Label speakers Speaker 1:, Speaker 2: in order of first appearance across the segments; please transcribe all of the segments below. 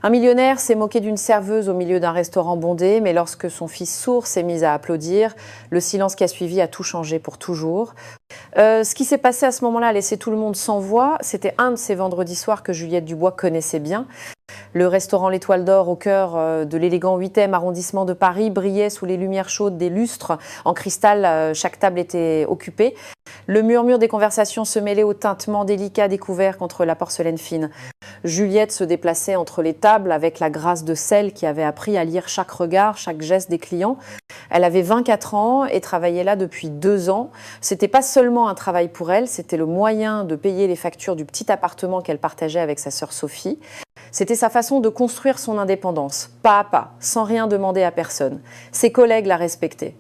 Speaker 1: Un millionnaire s'est moqué d'une serveuse au milieu d'un restaurant bondé, mais lorsque son fils sourd s'est mis à applaudir, le silence qui a suivi a tout changé pour toujours. Ce qui s'est passé à ce moment-là a laissé tout le monde sans voix. C'était un de ces vendredis soirs que Juliette Dubois connaissait bien. Le restaurant L'Étoile d'Or, au cœur de l'élégant 8e arrondissement de Paris, brillait sous les lumières chaudes des lustres. En cristal, chaque table était occupée. Le murmure des conversations se mêlait au tintement délicat découvert contre la porcelaine fine. Juliette se déplaçait entre les tables avec la grâce de celle qui avait appris à lire chaque regard, chaque geste des clients. Elle avait 24 ans et travaillait là depuis 2 ans. C'était pas seulement un travail pour elle, c'était le moyen de payer les factures du petit appartement qu'elle partageait avec sa sœur Sophie. C'était sa façon de construire son indépendance, pas à pas, sans rien demander à personne. Ses collègues la respectaient.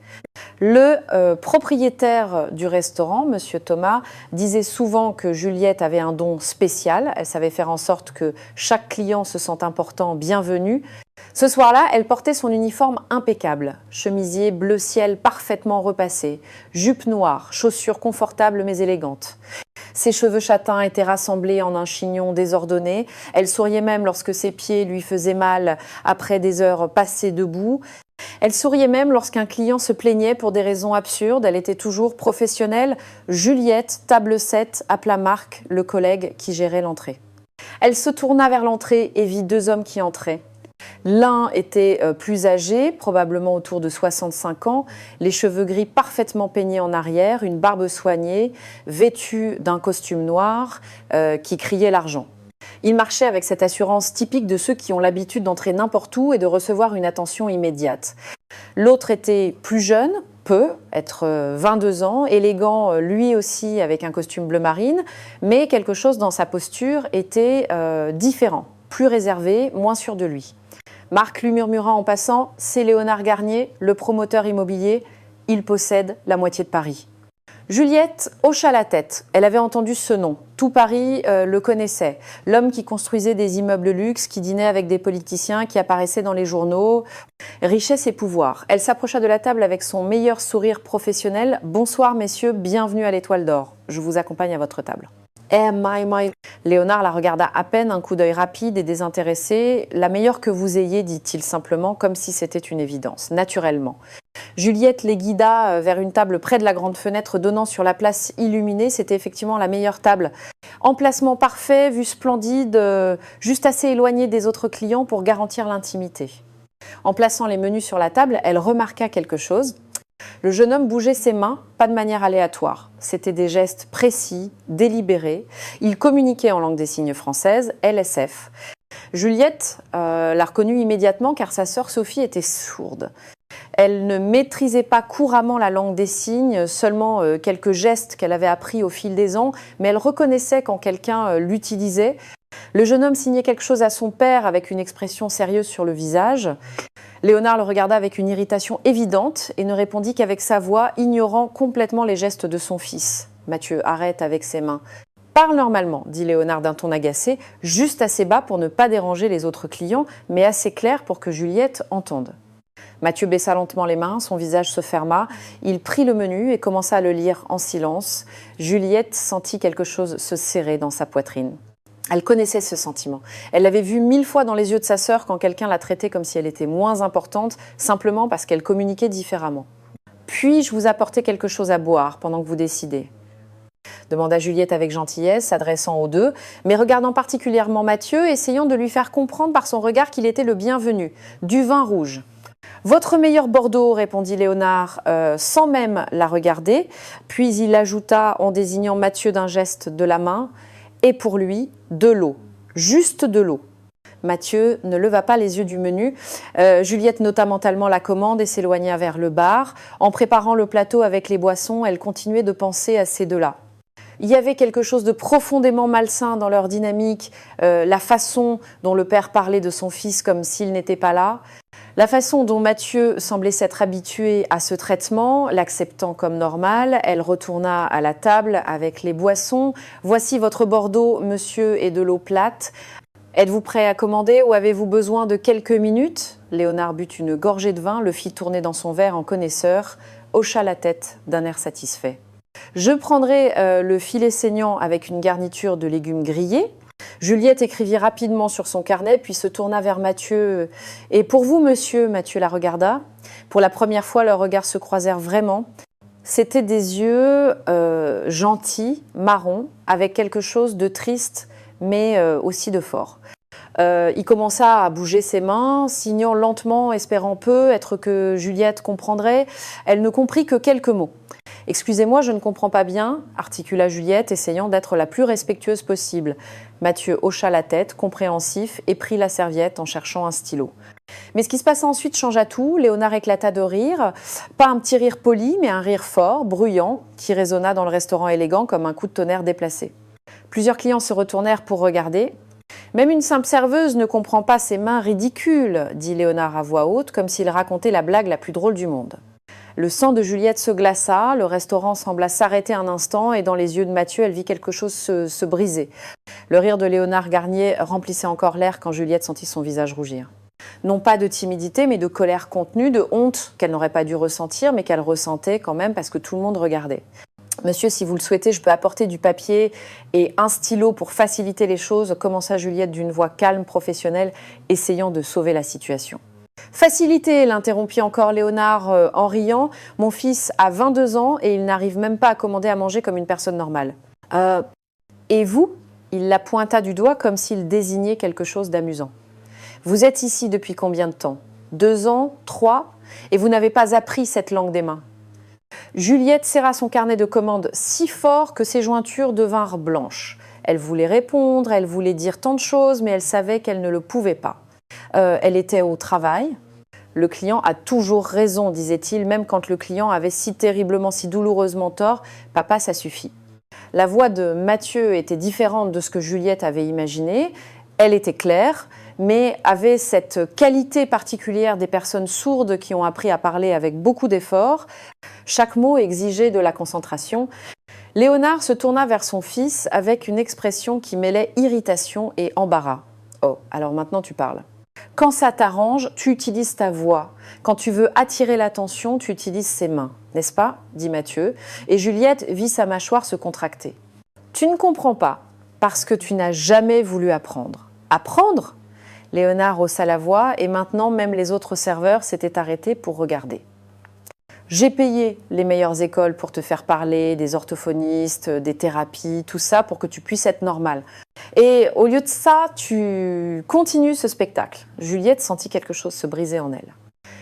Speaker 1: Le propriétaire du restaurant, Monsieur Thomas, disait souvent que Juliette avait un don spécial. Elle savait faire en sorte que chaque client se sente important, bienvenu. Ce soir-là, elle portait son uniforme impeccable. Chemisier bleu ciel parfaitement repassé, jupe noire, chaussures confortables mais élégantes. Ses cheveux châtains étaient rassemblés en un chignon désordonné. Elle souriait même lorsque ses pieds lui faisaient mal après des heures passées debout. Elle souriait même lorsqu'un client se plaignait pour des raisons absurdes. Elle était toujours professionnelle. Juliette, table 7, appela Marc, le collègue qui gérait l'entrée. Elle se tourna vers l'entrée et vit 2 hommes qui entraient. L'un était plus âgé, probablement autour de 65 ans, les cheveux gris parfaitement peignés en arrière, une barbe soignée, vêtu d'un costume noir qui criait l'argent. Il marchait avec cette assurance typique de ceux qui ont l'habitude d'entrer n'importe où et de recevoir une attention immédiate. L'autre était plus jeune, être 22 ans, élégant lui aussi avec un costume bleu marine, mais quelque chose dans sa posture était différent, plus réservé, moins sûr de lui. Marc lui murmura en passant « C'est Léonard Garnier, le promoteur immobilier, il possède la moitié de Paris ». Juliette hocha la tête. Elle avait entendu ce nom. Tout Paris le connaissait. L'homme qui construisait des immeubles luxe, qui dînait avec des politiciens, qui apparaissait dans les journaux. Richesse et pouvoir. Elle s'approcha de la table avec son meilleur sourire professionnel. « Bonsoir messieurs, bienvenue à l'Étoile d'Or. Je vous accompagne à votre table. » Léonard la regarda à peine, un coup d'œil rapide et désintéressé. « La meilleure que vous ayez, dit-il simplement, comme si c'était une évidence, naturellement. » Juliette les guida vers une table près de la grande fenêtre donnant sur la place illuminée. C'était effectivement la meilleure table. Emplacement parfait, vue splendide, juste assez éloignée des autres clients pour garantir l'intimité. En plaçant les menus sur la table, elle remarqua quelque chose. Le jeune homme bougeait ses mains, pas de manière aléatoire. C'étaient des gestes précis, délibérés. Il communiquait en langue des signes française, LSF. Juliette l'a reconnue immédiatement car sa sœur Sophie était sourde. Elle ne maîtrisait pas couramment la langue des signes, seulement quelques gestes qu'elle avait appris au fil des ans, mais elle reconnaissait quand quelqu'un l'utilisait. Le jeune homme signait quelque chose à son père avec une expression sérieuse sur le visage. Léonard le regarda avec une irritation évidente et ne répondit qu'avec sa voix, ignorant complètement les gestes de son fils. Mathieu arrête avec ses mains. « Parle normalement, dit Léonard d'un ton agacé, juste assez bas pour ne pas déranger les autres clients, mais assez clair pour que Juliette entende. » Mathieu baissa lentement les mains, son visage se ferma. Il prit le menu et commença à le lire en silence. Juliette sentit quelque chose se serrer dans sa poitrine. Elle connaissait ce sentiment. Elle l'avait vu 1000 fois dans les yeux de sa sœur quand quelqu'un la traitait comme si elle était moins importante, simplement parce qu'elle communiquait différemment. « Puis-je vous apporter quelque chose à boire pendant que vous décidez ?» demanda Juliette avec gentillesse, s'adressant aux deux, mais regardant particulièrement Mathieu, essayant de lui faire comprendre par son regard qu'il était le bienvenu. « Du vin rouge. » « Votre meilleur Bordeaux, répondit Léonard, sans même la regarder. Puis il ajouta, en désignant Mathieu d'un geste de la main, « Et pour lui, de l'eau. Juste de l'eau. » Mathieu ne leva pas les yeux du menu. Juliette nota mentalement la commande et s'éloigna vers le bar. En préparant le plateau avec les boissons, elle continuait de penser à ces deux-là. Il y avait quelque chose de profondément malsain dans leur dynamique, la façon dont le père parlait de son fils comme s'il n'était pas là, la façon dont Mathieu semblait s'être habitué à ce traitement, l'acceptant comme normal. Elle retourna à la table avec les boissons. « Voici votre Bordeaux, monsieur, et de l'eau plate. Êtes-vous prêt à commander ou avez-vous besoin de quelques minutes ?» Léonard but une gorgée de vin, le fit tourner dans son verre en connaisseur, hocha la tête d'un air satisfait. « Je prendrai le filet saignant avec une garniture de légumes grillés. » Juliette écrivit rapidement sur son carnet, puis se tourna vers Mathieu. « Et pour vous, monsieur ?» Mathieu la regarda. Pour la première fois, leurs regards se croisèrent vraiment. C'étaient des yeux gentils, marrons, avec quelque chose de triste, mais aussi de fort. Il commença à bouger ses mains, signant lentement, espérant peu, être que Juliette comprendrait. Elle ne comprit que quelques mots. « Excusez-moi, je ne comprends pas bien », articula Juliette, essayant d'être la plus respectueuse possible. Mathieu hocha la tête, compréhensif, et prit la serviette en cherchant un stylo. Mais ce qui se passa ensuite changea tout. Léonard éclata de rire. Pas un petit rire poli, mais un rire fort, bruyant, qui résonna dans le restaurant élégant comme un coup de tonnerre déplacé. Plusieurs clients se retournèrent pour regarder. « Même une simple serveuse ne comprend pas ces mains ridicules », dit Léonard à voix haute, comme s'il racontait la blague la plus drôle du monde. Le sang de Juliette se glaça, le restaurant sembla s'arrêter un instant et dans les yeux de Mathieu, elle vit quelque chose se briser. Le rire de Léonard Garnier remplissait encore l'air quand Juliette sentit son visage rougir. Non pas de timidité, mais de colère contenue, de honte qu'elle n'aurait pas dû ressentir, mais qu'elle ressentait quand même parce que tout le monde regardait. « Monsieur, si vous le souhaitez, je peux apporter du papier et un stylo pour faciliter les choses », commença Juliette d'une voix calme, professionnelle, essayant de sauver la situation. « Faciliter », l'interrompit encore Léonard en riant. « Mon fils a 22 ans et il n'arrive même pas à commander à manger comme une personne normale. » Et vous ?» Il la pointa du doigt comme s'il désignait quelque chose d'amusant. « Vous êtes ici depuis combien de temps ? 2 ans ? 3 ? Et vous n'avez pas appris cette langue des mains ?» Juliette serra son carnet de commandes si fort que ses jointures devinrent blanches. Elle voulait répondre, elle voulait dire tant de choses, mais elle savait qu'elle ne le pouvait pas. Elle était au travail. Le client a toujours raison, disait-il, même quand le client avait si terriblement, si douloureusement tort. Papa, ça suffit. La voix de Mathieu était différente de ce que Juliette avait imaginé. Elle était claire, mais avait cette qualité particulière des personnes sourdes qui ont appris à parler avec beaucoup d'efforts. Chaque mot exigeait de la concentration. Léonard se tourna vers son fils avec une expression qui mêlait irritation et embarras. « Oh, alors maintenant tu parles. Quand ça t'arrange, tu utilises ta voix. Quand tu veux attirer l'attention, tu utilises ses mains. N'est-ce pas ?» dit Mathieu. Et Juliette vit sa mâchoire se contracter. « Tu ne comprends pas parce que tu n'as jamais voulu apprendre. » « Apprendre ?» Léonard haussa la voix et maintenant même les autres serveurs s'étaient arrêtés pour regarder. « J'ai payé les meilleures écoles pour te faire parler, des orthophonistes, des thérapies, tout ça pour que tu puisses être normal. Et au lieu de ça, tu continues ce spectacle. » Juliette sentit quelque chose se briser en elle.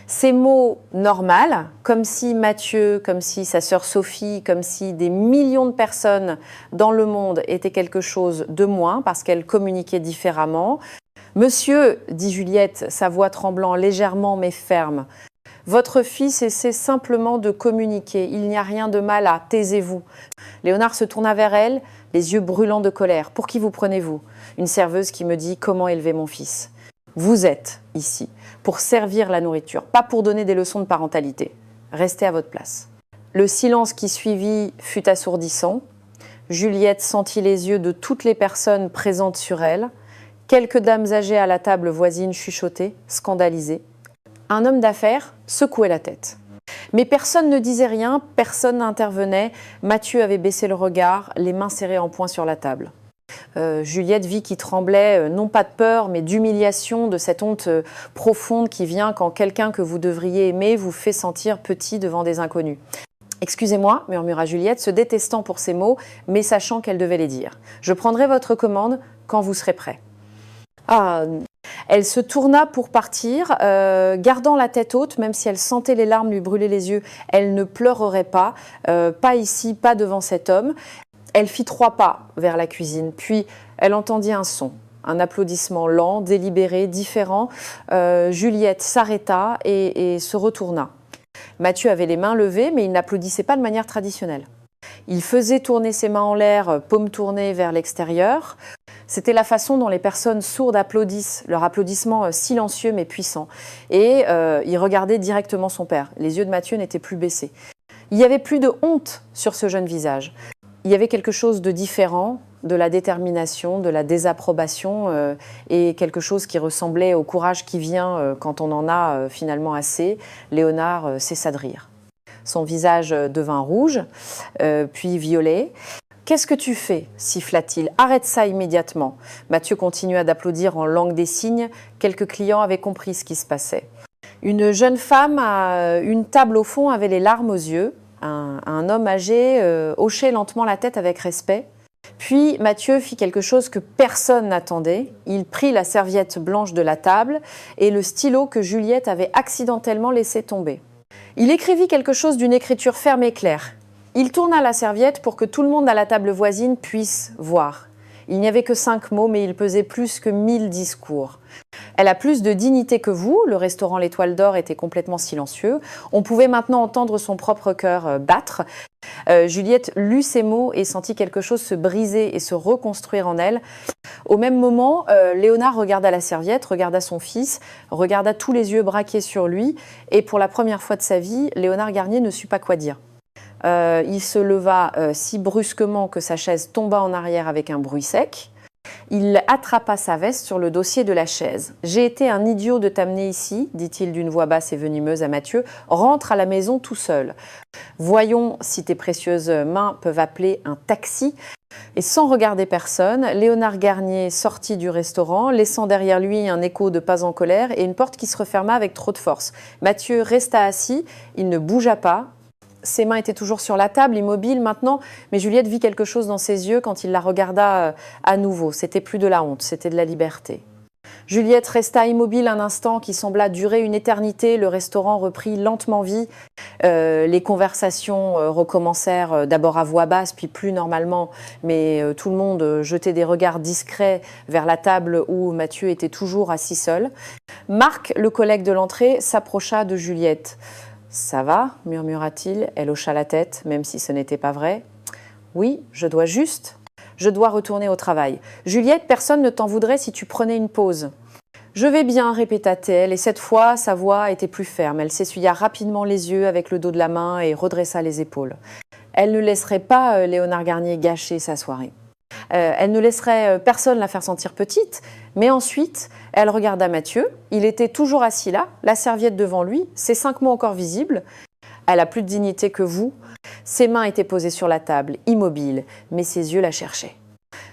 Speaker 1: Ces mots « normal », comme si Mathieu, comme si sa sœur Sophie, comme si des millions de personnes dans le monde étaient quelque chose de moins parce qu'elles communiquaient différemment. « Monsieur, dit Juliette, sa voix tremblant légèrement mais ferme, votre fils essaie simplement de communiquer. Il n'y a rien de mal à taisez-vous. » Léonard se tourna vers elle, les yeux brûlants de colère. « Pour qui vous prenez-vous ? Une serveuse qui me dit comment élever mon fils. Vous êtes ici pour servir la nourriture, pas pour donner des leçons de parentalité. Restez à votre place. » Le silence qui suivit fut assourdissant. Juliette sentit les yeux de toutes les personnes présentes sur elle. Quelques dames âgées à la table voisine chuchotaient, scandalisées. Un homme d'affaires secouait la tête. Mais personne ne disait rien, personne n'intervenait. Mathieu avait baissé le regard, les mains serrées en poing sur la table. Juliette vit qu'il tremblait, non pas de peur, mais d'humiliation, de cette honte profonde qui vient quand quelqu'un que vous devriez aimer vous fait sentir petit devant des inconnus. « Excusez-moi », murmura Juliette, se détestant pour ces mots, mais sachant qu'elle devait les dire. « Je prendrai votre commande quand vous serez prêt. » Elle se tourna pour partir, gardant la tête haute, même si elle sentait les larmes lui brûler les yeux. Elle ne pleurerait pas, pas ici, pas devant cet homme. Elle fit 3 pas vers la cuisine, puis elle entendit un son, un applaudissement lent, délibéré, différent. Juliette s'arrêta et se retourna. Mathieu avait les mains levées, mais il n'applaudissait pas de manière traditionnelle. Il faisait tourner ses mains en l'air, paumes tournées vers l'extérieur. C'était la façon dont les personnes sourdes applaudissent, leur applaudissement silencieux mais puissant. Et il regardait directement son père. Les yeux de Mathieu n'étaient plus baissés. Il n'y avait plus de honte sur ce jeune visage. Il y avait quelque chose de différent, de la détermination, de la désapprobation et quelque chose qui ressemblait au courage qui vient quand on en a finalement assez. Léonard cessa de rire. Son visage devint rouge, puis violet. Qu'est-ce que tu fais » siffla-t-il. « Arrête ça immédiatement !» Mathieu continua d'applaudir en langue des signes. Quelques clients avaient compris ce qui se passait. Une jeune femme à une table au fond avait les larmes aux yeux. Un homme âgé hochait lentement la tête avec respect. Puis Mathieu fit quelque chose que personne n'attendait. Il prit la serviette blanche de la table et le stylo que Juliette avait accidentellement laissé tomber. Il écrivit quelque chose d'une écriture ferme et claire. Il tourna la serviette pour que tout le monde à la table voisine puisse voir. Il n'y avait que 5 mots, mais ils pesaient plus que 1000 discours. Elle a plus de dignité que vous. Le restaurant L'Étoile d'Or était complètement silencieux. On pouvait maintenant entendre son propre cœur battre. Juliette lut ces mots et sentit quelque chose se briser et se reconstruire en elle. Au même moment, Léonard regarda la serviette, regarda son fils, regarda tous les yeux braqués sur lui. Et pour la première fois de sa vie, Léonard Garnier ne sut pas quoi dire. Il se leva si brusquement que sa chaise tomba en arrière avec un bruit sec. Il attrapa sa veste sur le dossier de la chaise. « J'ai été un idiot de t'amener ici, dit-il d'une voix basse et venimeuse à Mathieu. Rentre à la maison tout seul. Voyons si tes précieuses mains peuvent appeler un taxi. » Et sans regarder personne, Léonard Garnier sortit du restaurant, laissant derrière lui un écho de pas en colère et une porte qui se referma avec trop de force. Mathieu resta assis, il ne bougea pas. Ses mains étaient toujours sur la table, immobiles maintenant, mais Juliette vit quelque chose dans ses yeux quand il la regarda à nouveau. C'était plus de la honte, c'était de la liberté. Juliette resta immobile un instant qui sembla durer une éternité. Le restaurant reprit lentement vie. Les conversations recommencèrent d'abord à voix basse, puis plus normalement, mais tout le monde jetait des regards discrets vers la table où Mathieu était toujours assis seul. Marc, le collègue de l'entrée, s'approcha de Juliette. « Ça va ?» murmura-t-il. Elle hocha la tête, même si ce n'était pas vrai. « Oui, je dois retourner au travail. Juliette, personne ne t'en voudrait si tu prenais une pause. » « Je vais bien, répéta-t-elle, et cette fois, sa voix était plus ferme. Elle s'essuya rapidement les yeux avec le dos de la main et redressa les épaules. Elle ne laisserait pas Léonard Garnier gâcher sa soirée. Elle ne laisserait personne la faire sentir petite, mais ensuite, elle regarda Mathieu. Il était toujours assis là, la serviette devant lui, ses 5 mots encore visibles. Elle a plus de dignité que vous. Ses mains étaient posées sur la table, immobiles, mais ses yeux la cherchaient.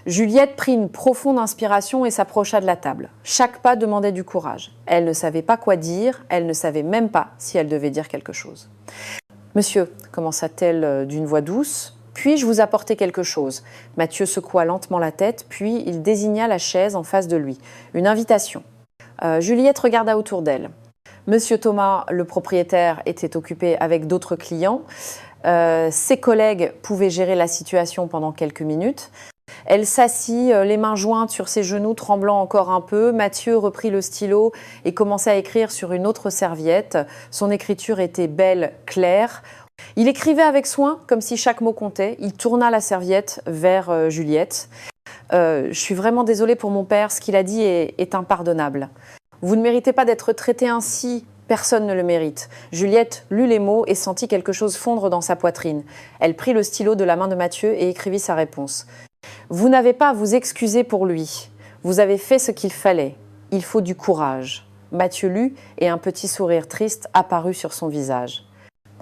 Speaker 1: Juliette prit une profonde inspiration et s'approcha de la table. Chaque pas demandait du courage. Elle ne savait pas quoi dire, elle ne savait même pas si elle devait dire quelque chose. « Monsieur, commença-t-elle d'une voix douce, puis-je vous apporter quelque chose ?» Mathieu secoua lentement la tête, puis il désigna la chaise en face de lui. Une invitation. Juliette regarda autour d'elle. Monsieur Thomas, le propriétaire, était occupé avec d'autres clients. Ses collègues pouvaient gérer la situation pendant quelques minutes. Elle s'assit, les mains jointes sur ses genoux, tremblant encore un peu. Mathieu reprit le stylo et commença à écrire sur une autre serviette. Son écriture était belle, claire. Il écrivait avec soin, comme si chaque mot comptait. Il tourna la serviette vers Juliette. « Je suis vraiment désolée pour mon père, ce qu'il a dit est impardonnable. Vous ne méritez pas d'être traité ainsi, personne ne le mérite. » Juliette lut les mots et sentit quelque chose fondre dans sa poitrine. Elle prit le stylo de la main de Mathieu et écrivit sa réponse. « Vous n'avez pas à vous excuser pour lui. Vous avez fait ce qu'il fallait. Il faut du courage. » Mathieu lut et un petit sourire triste apparut sur son visage.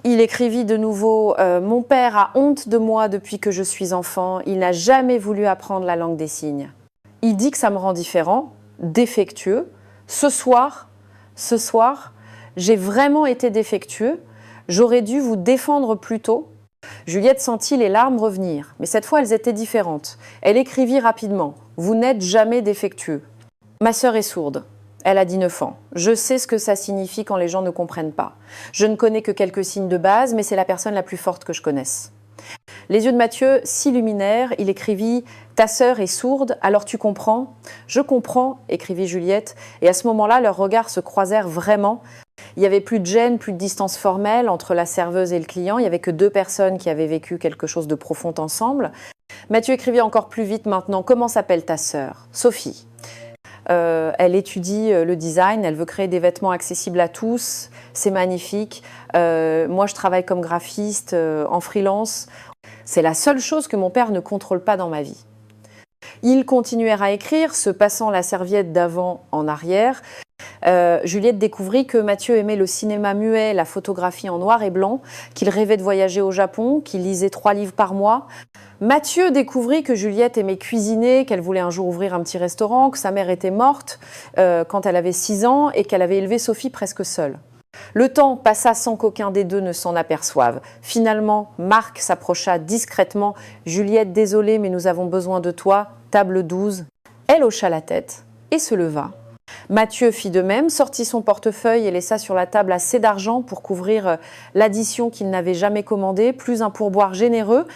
Speaker 1: Il écrivit de nouveau « Mon père a honte de moi depuis que je suis enfant. Il n'a jamais voulu apprendre la langue des signes. Il dit que ça me rend différent, défectueux. Ce soir, j'ai vraiment été défectueux. J'aurais dû vous défendre plus tôt. » Juliette sentit les larmes revenir, mais cette fois elles étaient différentes. Elle écrivit rapidement « Vous n'êtes jamais défectueux. Ma sœur est sourde. Elle a 19 ans. Je sais ce que ça signifie quand les gens ne comprennent pas. Je ne connais que quelques signes de base, mais c'est la personne la plus forte que je connaisse. » Les yeux de Mathieu s'illuminèrent. Il écrivit « Ta sœur est sourde, alors tu comprends ?»« Je comprends », écrivit Juliette. Et à ce moment-là, leurs regards se croisèrent vraiment. Il n'y avait plus de gêne, plus de distance formelle entre la serveuse et le client. Il n'y avait que 2 personnes qui avaient vécu quelque chose de profond ensemble. Mathieu écrivit encore plus vite maintenant « Comment s'appelle ta sœur ?»« Sophie. » Elle étudie le design, elle veut créer des vêtements accessibles à tous. C'est magnifique. Moi, je travaille comme graphiste en freelance. C'est la seule chose que mon père ne contrôle pas dans ma vie. Ils continuèrent à écrire, se passant la serviette d'avant en arrière. Juliette découvrit que Mathieu aimait le cinéma muet, la photographie en noir et blanc, qu'il rêvait de voyager au Japon, qu'il lisait 3 livres par mois. Mathieu découvrit que Juliette aimait cuisiner, qu'elle voulait un jour ouvrir un petit restaurant, que sa mère était morte quand elle avait 6 ans et qu'elle avait élevé Sophie presque seule. Le temps passa sans qu'aucun des deux ne s'en aperçoive. Finalement, Marc s'approcha discrètement. « Juliette, désolée, mais nous avons besoin de toi. Table 12. » Elle hocha la tête et se leva. Mathieu fit de même, sortit son portefeuille et laissa sur la table assez d'argent pour couvrir l'addition qu'il n'avait jamais commandée, plus un pourboire généreux.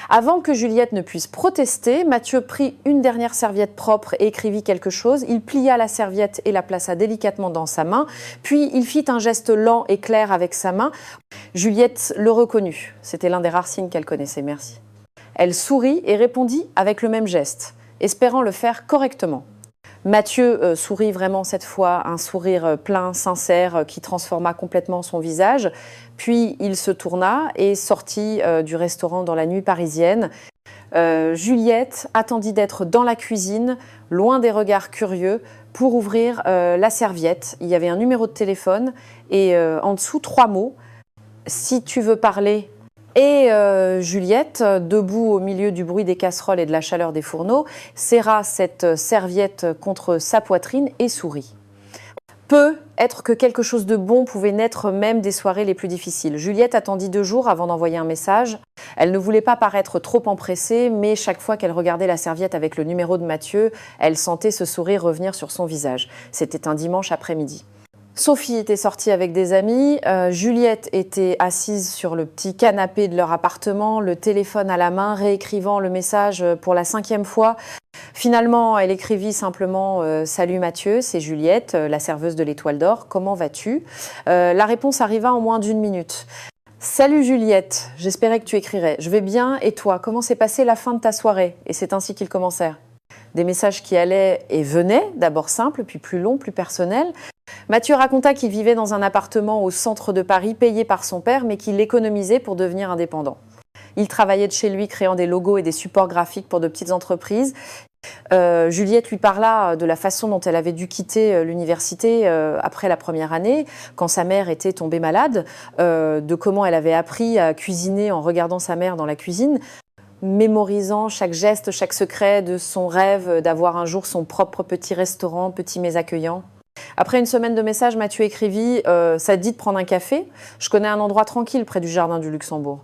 Speaker 1: Avant que Juliette ne puisse protester, Mathieu prit une dernière serviette propre et écrivit quelque chose. Il plia la serviette et la plaça délicatement dans sa main, puis il fit un geste lent et clair avec sa main. Juliette le reconnut. C'était l'un des rares signes qu'elle connaissait, merci. Elle sourit et répondit avec le même geste, espérant le faire correctement. Mathieu sourit vraiment cette fois, un sourire plein, sincère, qui transforma complètement son visage. Puis il se tourna et sortit du restaurant dans la nuit parisienne. Juliette attendit d'être dans la cuisine, loin des regards curieux, pour ouvrir la serviette. Il y avait un numéro de téléphone et en dessous 3 mots. « Si tu veux parler ». Et Juliette, debout au milieu du bruit des casseroles et de la chaleur des fourneaux, serra cette serviette contre sa poitrine et sourit. Peut être que quelque chose de bon pouvait naître même des soirées les plus difficiles. Juliette attendit 2 jours avant d'envoyer un message. Elle ne voulait pas paraître trop empressée, mais chaque fois qu'elle regardait la serviette avec le numéro de Mathieu, elle sentait ce sourire revenir sur son visage. C'était un dimanche après-midi. Sophie était sortie avec des amis, Juliette était assise sur le petit canapé de leur appartement, le téléphone à la main, réécrivant le message pour la 5e fois. Finalement, elle écrivit simplement « Salut Mathieu, c'est Juliette, la serveuse de l'Étoile d'Or, comment vas-tu ?» La réponse arriva en moins d'1 minute. « Salut Juliette, j'espérais que tu écrirais. Je vais bien, et toi, comment s'est passée la fin de ta soirée ?» Et c'est ainsi qu'ils commencèrent. Des messages qui allaient et venaient, d'abord simples, puis plus longs, plus personnels. Mathieu raconta qu'il vivait dans un appartement au centre de Paris, payé par son père, mais qu'il l'économisait pour devenir indépendant. Il travaillait de chez lui, créant des logos et des supports graphiques pour de petites entreprises. Juliette lui parla de la façon dont elle avait dû quitter l'université après la première année, quand sa mère était tombée malade, de comment elle avait appris à cuisiner en regardant sa mère dans la cuisine, mémorisant chaque geste, chaque secret de son rêve d'avoir un jour son propre petit restaurant, petit mais accueillant. Après une semaine de messages, Mathieu écrivit « Ça te dit de prendre un café ? Je connais un endroit tranquille près du jardin du Luxembourg. »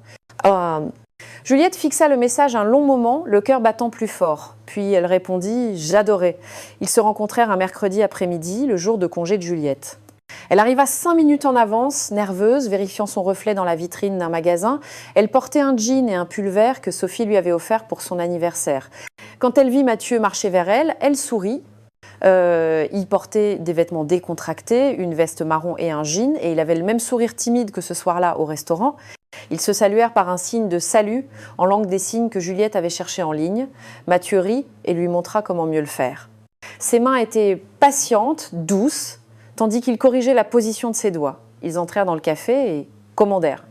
Speaker 1: Juliette fixa le message un long moment, le cœur battant plus fort. Puis elle répondit « J'adorais ». Ils se rencontrèrent un mercredi après-midi, le jour de congé de Juliette. Elle arriva 5 minutes en avance, nerveuse, vérifiant son reflet dans la vitrine d'un magasin. Elle portait un jean et un pull vert que Sophie lui avait offert pour son anniversaire. Quand elle vit Mathieu marcher vers elle, elle sourit. Il portait des vêtements décontractés, une veste marron et un jean, et il avait le même sourire timide que ce soir-là au restaurant. Ils se saluèrent par un signe de salut en langue des signes que Juliette avait cherché en ligne. Mathieu rit et lui montra comment mieux le faire. Ses mains étaient patientes, douces, tandis qu'il corrigeait la position de ses doigts. Ils entrèrent dans le café et commandèrent.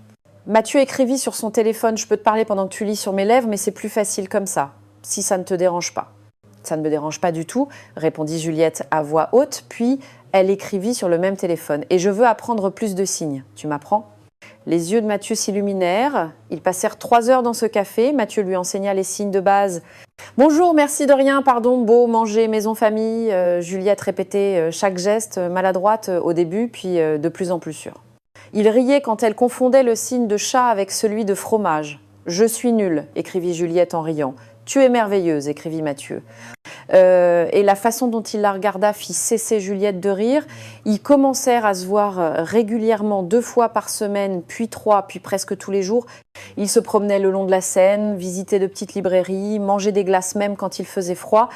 Speaker 1: Mathieu écrivit sur son téléphone « Je peux te parler pendant que tu lis sur mes lèvres, mais c'est plus facile comme ça, si ça ne te dérange pas. » « Ça ne me dérange pas du tout, » répondit Juliette à voix haute, puis elle écrivit sur le même téléphone. « Et je veux apprendre plus de signes. Tu m'apprends ?» Les yeux de Mathieu s'illuminèrent. Ils passèrent 3 heures dans ce café. Mathieu lui enseigna les signes de base. « Bonjour, merci de rien, pardon, beau, manger, maison, famille. » Juliette répétait chaque geste, maladroite au début, puis de plus en plus sûre. Il riait quand elle confondait le signe de chat avec celui de fromage. « Je suis nulle, » écrivit Juliette en riant. « Tu es merveilleuse, » écrivit Mathieu. Et la façon dont il la regarda fit cesser Juliette de rire. Ils commencèrent à se voir régulièrement 2 fois par semaine, puis 3, puis presque tous les jours. Ils se promenaient le long de la Seine, visitaient de petites librairies, mangeaient des glaces même quand il faisait froid.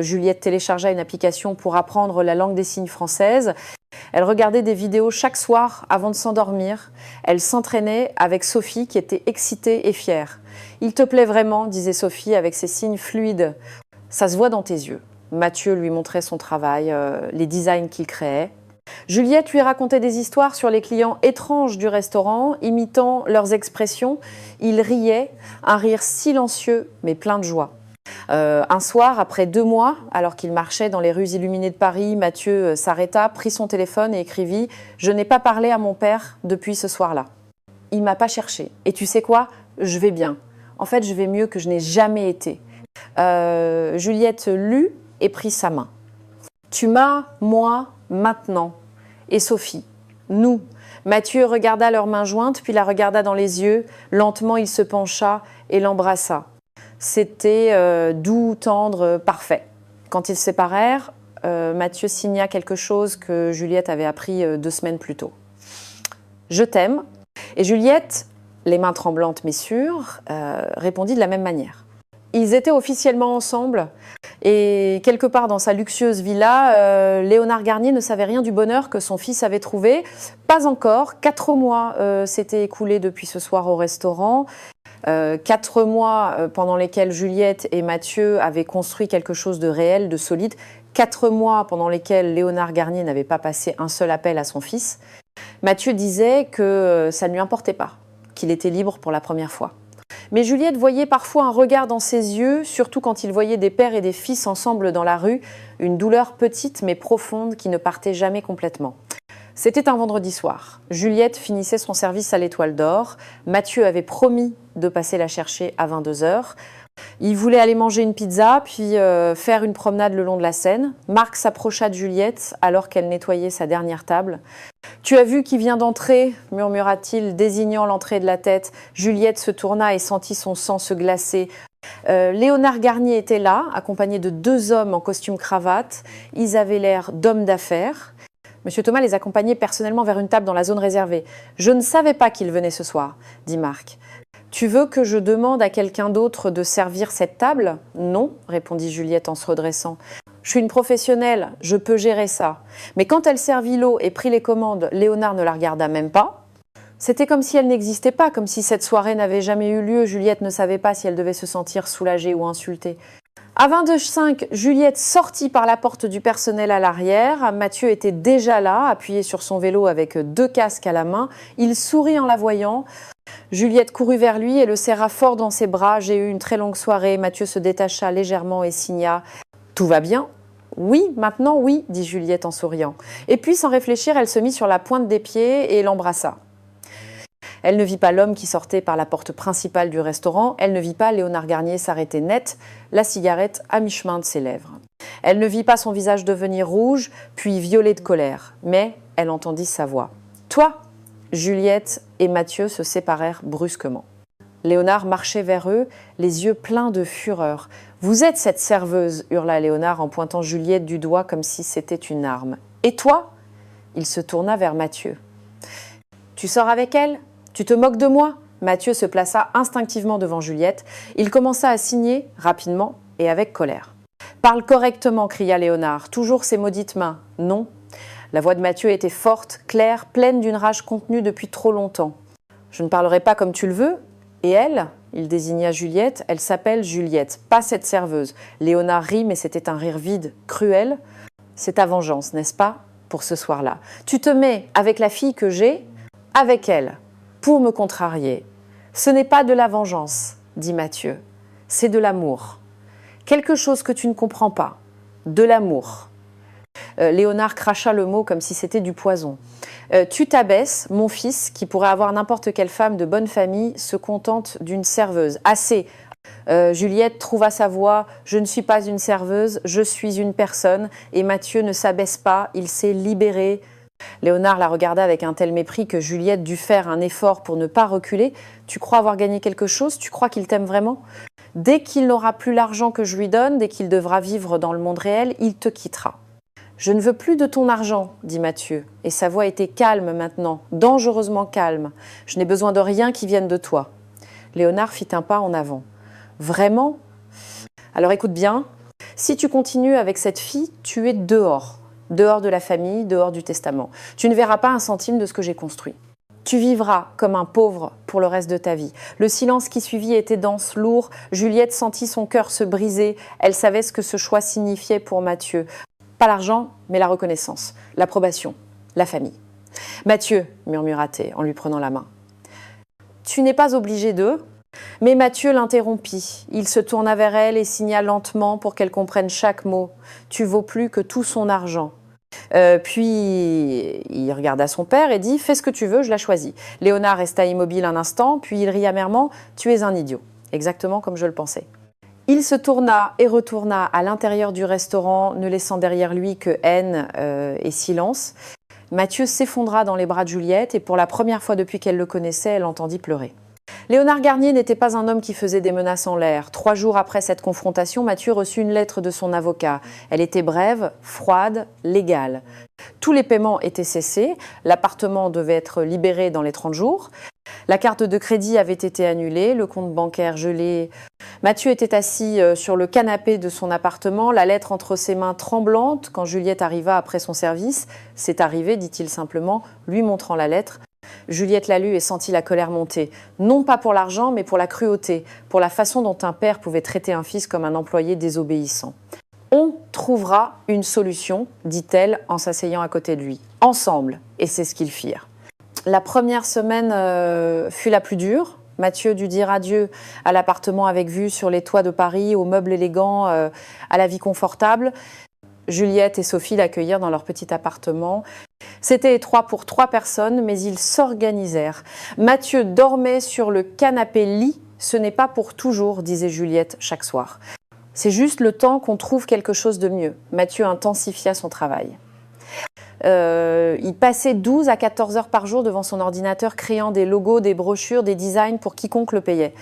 Speaker 1: Juliette téléchargea une application pour apprendre la langue des signes française. Elle regardait des vidéos chaque soir avant de s'endormir. Elle s'entraînait avec Sophie qui était excitée et fière. « Il te plaît vraiment », disait Sophie avec ses signes fluides. « Ça se voit dans tes yeux. » Mathieu lui montrait son travail, les designs qu'il créait. Juliette lui racontait des histoires sur les clients étranges du restaurant, imitant leurs expressions. Il riait, un rire silencieux mais plein de joie. Un soir, après 2 mois, alors qu'il marchait dans les rues illuminées de Paris, Mathieu s'arrêta, prit son téléphone et écrivit « Je n'ai pas parlé à mon père depuis ce soir-là. Il m'a pas cherché. Et tu sais quoi? Je vais bien. En fait, je vais mieux que je n'ai jamais été. » Juliette lut et prit sa main. « Tu m'as, moi, maintenant. Et Sophie, nous. » Mathieu regarda leurs mains jointes, puis la regarda dans les yeux. Lentement, il se pencha et l'embrassa. C'était doux, tendre, parfait. Quand ils se séparèrent, Mathieu signa quelque chose que Juliette avait appris 2 semaines plus tôt. « Je t'aime. » Et Juliette, les mains tremblantes mais sûres, répondit de la même manière. Ils étaient officiellement ensemble et quelque part dans sa luxueuse villa, Léonard Garnier ne savait rien du bonheur que son fils avait trouvé. Pas encore. 4 mois s'étaient écoulés depuis ce soir au restaurant. 4 mois pendant lesquels Juliette et Mathieu avaient construit quelque chose de réel, de solide. 4 mois pendant lesquels Léonard Garnier n'avait pas passé un seul appel à son fils. Mathieu disait que ça ne lui importait pas, qu'il était libre pour la première fois. Mais Juliette voyait parfois un regard dans ses yeux, surtout quand il voyait des pères et des fils ensemble dans la rue, une douleur petite mais profonde qui ne partait jamais complètement. C'était un vendredi soir. Juliette finissait son service à l'Étoile d'Or. Mathieu avait promis de passer la chercher à 22h. Il voulait aller manger une pizza, puis faire une promenade le long de la Seine. Marc s'approcha de Juliette alors qu'elle nettoyait sa dernière table. « Tu as vu qui vient d'entrer » murmura-t-il, désignant l'entrée de la tête. Juliette se tourna et sentit son sang se glacer. Léonard Garnier était là, accompagné de 2 hommes en costume cravate. Ils avaient l'air d'hommes d'affaires. Monsieur Thomas les accompagnait personnellement vers une table dans la zone réservée. « Je ne savais pas qu'il venait ce soir » dit Marc. « Tu veux que je demande à quelqu'un d'autre de servir cette table ?»« Non » répondit Juliette en se redressant. « Je suis une professionnelle, je peux gérer ça. » Mais quand elle servit l'eau et prit les commandes, Léonard ne la regarda même pas. C'était comme si elle n'existait pas, comme si cette soirée n'avait jamais eu lieu. Juliette ne savait pas si elle devait se sentir soulagée ou insultée. À 22h05, Juliette sortit par la porte du personnel à l'arrière. Mathieu était déjà là, appuyé sur son vélo avec 2 casques à la main. Il sourit en la voyant. Juliette courut vers lui et le serra fort dans ses bras. « J'ai eu une très longue soirée. » Mathieu se détacha légèrement et signa « Tout va bien ?» « Oui, maintenant oui, » dit Juliette en souriant. Et puis, sans réfléchir, elle se mit sur la pointe des pieds et l'embrassa. Elle ne vit pas l'homme qui sortait par la porte principale du restaurant. Elle ne vit pas Léonard Garnier s'arrêter net, la cigarette à mi-chemin de ses lèvres. Elle ne vit pas son visage devenir rouge, puis violet de colère. Mais elle entendit sa voix. « Toi !» Juliette et Mathieu se séparèrent brusquement. Léonard marchait vers eux, les yeux pleins de fureur. « Vous êtes cette serveuse !» hurla Léonard en pointant Juliette du doigt comme si c'était une arme. « Et toi ?» Il se tourna vers Mathieu. « Tu sors avec elle ? Tu te moques de moi ?» Mathieu se plaça instinctivement devant Juliette. Il commença à signer, rapidement et avec colère. « Parle correctement !» cria Léonard, toujours ses maudites mains. « Non !» La voix de Mathieu était forte, claire, pleine d'une rage contenue depuis trop longtemps. « Je ne parlerai pas comme tu le veux. Et elle ?» Il désigna Juliette. « Elle s'appelle Juliette, pas cette serveuse. » Léonard rit, mais c'était un rire vide, cruel. « C'est ta vengeance, n'est-ce pas, pour ce soir-là. Tu te mets avec la fille que j'ai, avec elle, pour me contrarier. Ce n'est pas de la vengeance, dit Mathieu. C'est de l'amour. Quelque chose que tu ne comprends pas. De l'amour. » Léonard cracha le mot comme si c'était du poison. « Tu t'abaisses, mon fils, qui pourrait avoir n'importe quelle femme de bonne famille, se contente d'une serveuse. Assez !» Juliette trouva sa voix. « Je ne suis pas une serveuse, je suis une personne. » Et Mathieu ne s'abaisse pas, il s'est libéré. Léonard la regarda avec un tel mépris que Juliette dut faire un effort pour ne pas reculer. « Tu crois avoir gagné quelque chose? Tu crois qu'il t'aime vraiment? Dès qu'il n'aura plus l'argent que je lui donne, dès qu'il devra vivre dans le monde réel, il te quittera. » « Je ne veux plus de ton argent, » dit Mathieu, et sa voix était calme maintenant, dangereusement calme. « Je n'ai besoin de rien qui vienne de toi. » Léonard fit un pas en avant. « Vraiment ? Alors écoute bien, si tu continues avec cette fille, tu es dehors. Dehors de la famille, dehors du testament. Tu ne verras pas un centime de ce que j'ai construit. Tu vivras comme un pauvre pour le reste de ta vie. » Le silence qui suivit était dense, lourd. Juliette sentit son cœur se briser. Elle savait ce que ce choix signifiait pour Mathieu. Pas l'argent, mais la reconnaissance, l'approbation, la famille. « Mathieu, murmura-t-elle en lui prenant la main. « Tu n'es pas obligé de. Mais Mathieu l'interrompit. Il se tourna vers elle et signa lentement pour qu'elle comprenne chaque mot. « Tu vaux plus que tout son argent. » Puis il regarda son père et dit « Fais ce que tu veux, je la choisis. » Léonard resta immobile un instant, puis il rit amèrement « Tu es un idiot. » Exactement comme je le pensais. Il se tourna et retourna à l'intérieur du restaurant, ne laissant derrière lui que haine et silence. Mathieu s'effondra dans les bras de Juliette et pour la première fois depuis qu'elle le connaissait, elle entendit pleurer. Léonard Garnier n'était pas un homme qui faisait des menaces en l'air. 3 jours après cette confrontation, Mathieu reçut une lettre de son avocat. Elle était brève, froide, légale. Tous les paiements étaient cessés, l'appartement devait être libéré dans les 30 jours. La carte de crédit avait été annulée, le compte bancaire gelé. Mathieu était assis sur le canapé de son appartement, la lettre entre ses mains tremblantes quand Juliette arriva après son service. « C'est arrivé », dit-il simplement, lui montrant la lettre. Juliette la lut et sentit la colère monter, non pas pour l'argent, mais pour la cruauté, pour la façon dont un père pouvait traiter un fils comme un employé désobéissant. « On trouvera une solution », dit-elle en s'asseyant à côté de lui, « ensemble », et c'est ce qu'ils firent. La première semaine fut la plus dure. Mathieu dut dire adieu à l'appartement avec vue sur les toits de Paris, aux meubles élégants, à la vie confortable. Juliette et Sophie l'accueillirent dans leur petit appartement. C'était étroit pour 3 personnes, mais ils s'organisèrent. Mathieu dormait sur le canapé-lit. « Ce n'est pas pour toujours », disait Juliette chaque soir. « C'est juste le temps qu'on trouve quelque chose de mieux ». Mathieu intensifia son travail. Il passait 12 à 14 heures par jour devant son ordinateur, créant des logos, des brochures, des designs pour quiconque le payait.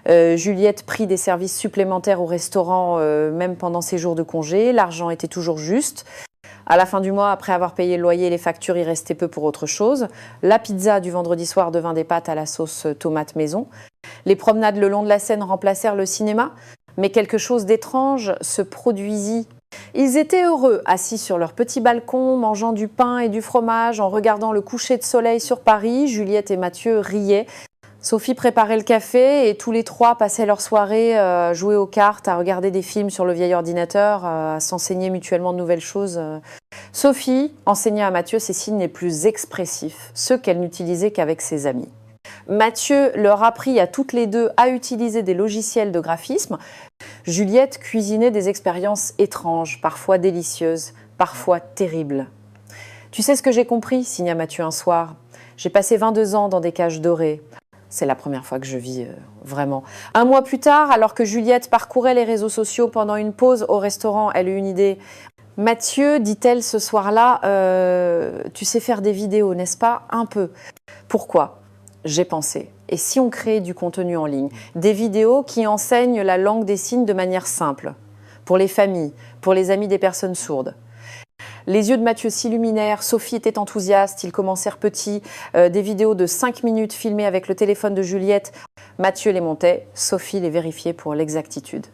Speaker 1: Juliette prit des services supplémentaires au restaurant, même pendant ses jours de congé. L'argent était toujours juste. À la fin du mois, après avoir payé le loyer et les factures, il restait peu pour autre chose. La pizza du vendredi soir devint des pâtes à la sauce tomate maison. Les promenades le long de la Seine remplacèrent le cinéma. Mais quelque chose d'étrange se produisit. Ils étaient heureux, assis sur leur petit balcon, mangeant du pain et du fromage, en regardant le coucher de soleil sur Paris. Juliette et Mathieu riaient. Sophie préparait le café et tous les 3 passaient leur soirée à jouer aux cartes, à regarder des films sur le vieil ordinateur, à s'enseigner mutuellement de nouvelles choses. Sophie enseignait à Mathieu ses signes les plus expressifs, ceux qu'elle n'utilisait qu'avec ses amis. Mathieu leur apprit à toutes les 2 à utiliser des logiciels de graphisme. Juliette cuisinait des expériences étranges, parfois délicieuses, parfois terribles. « Tu sais ce que j'ai compris ?» signa Mathieu un soir. « J'ai passé 22 ans dans des cages dorées. » C'est la première fois que je vis vraiment. Un mois plus tard, alors que Juliette parcourait les réseaux sociaux pendant une pause au restaurant, elle eut une idée. « Mathieu, dit-elle ce soir-là, tu sais faire des vidéos, n'est-ce pas ? Un peu. » Pourquoi ? J'ai pensé. Et si on créait du contenu en ligne, des vidéos qui enseignent la langue des signes de manière simple, pour les familles, pour les amis des personnes sourdes. Les yeux de Mathieu s'illuminèrent, Sophie était enthousiaste, ils commencèrent petits, des vidéos de 5 minutes filmées avec le téléphone de Juliette. Mathieu les montait, Sophie les vérifiait pour l'exactitude.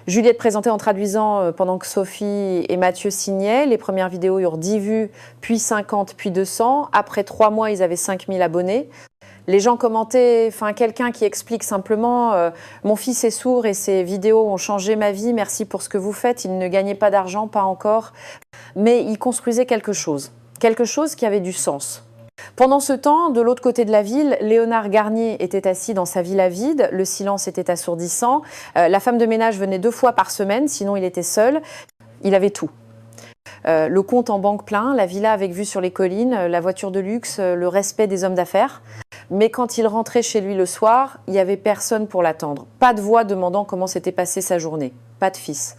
Speaker 1: Juliette présentait en traduisant pendant que Sophie et Mathieu signaient. Les premières vidéos eurent 10 vues, puis 50, puis 200. Après 3 mois, ils avaient 5000 abonnés. Les gens commentaient, quelqu'un qui explique simplement « Mon fils est sourd et ses vidéos ont changé ma vie, merci pour ce que vous faites. Il ne gagnait pas d'argent, pas encore. » Mais il construisait quelque chose qui avait du sens. Pendant ce temps, de l'autre côté de la ville, Léonard Garnier était assis dans sa villa vide. Le silence était assourdissant. La femme de ménage venait 2 fois par semaine, sinon il était seul. Il avait tout. Le compte en banque plein, la villa avec vue sur les collines, la voiture de luxe, le respect des hommes d'affaires. Mais quand il rentrait chez lui le soir, il n'y avait personne pour l'attendre. Pas de voix demandant comment s'était passée sa journée. Pas de fils.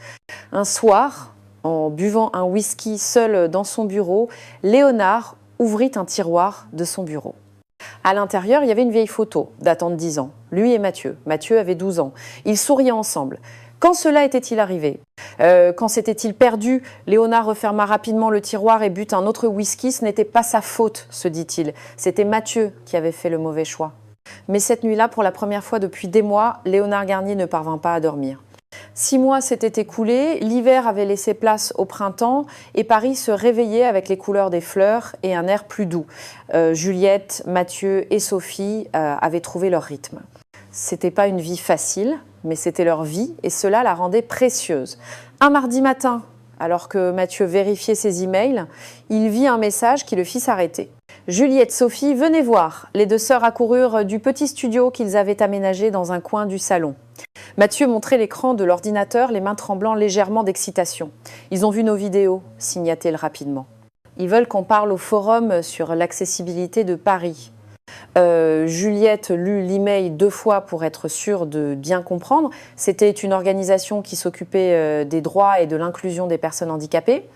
Speaker 1: Un soir, en buvant un whisky seul dans son bureau, Léonard ouvrit un tiroir de son bureau. À l'intérieur, il y avait une vieille photo datant de 10 ans. Lui et Mathieu. Mathieu avait 12 ans. Ils souriaient ensemble. Quand cela était-il arrivé ? Quand s'était-il perdu ? Léonard referma rapidement le tiroir et but un autre whisky. Ce n'était pas sa faute, se dit-il. C'était Mathieu qui avait fait le mauvais choix. Mais cette nuit-là, pour la première fois depuis des mois, Léonard Garnier ne parvint pas à dormir. 6 mois s'étaient écoulés, l'hiver avait laissé place au printemps et Paris se réveillait avec les couleurs des fleurs et un air plus doux. Juliette, Mathieu et Sophie avaient trouvé leur rythme. C'était pas une vie facile, mais c'était leur vie et cela la rendait précieuse. Un mardi matin, alors que Mathieu vérifiait ses emails, il vit un message qui le fit s'arrêter. Juliette, Sophie, venez voir. Les deux sœurs accoururent du petit studio qu'ils avaient aménagé dans un coin du salon. Mathieu montrait l'écran de l'ordinateur, les mains tremblant légèrement d'excitation. « Ils ont vu nos vidéos », signa-t-il rapidement. « Ils veulent qu'on parle au forum sur l'accessibilité de Paris. » Juliette lut l'email 2 fois pour être sûre de bien comprendre. C'était une organisation qui s'occupait des droits et de l'inclusion des personnes handicapées.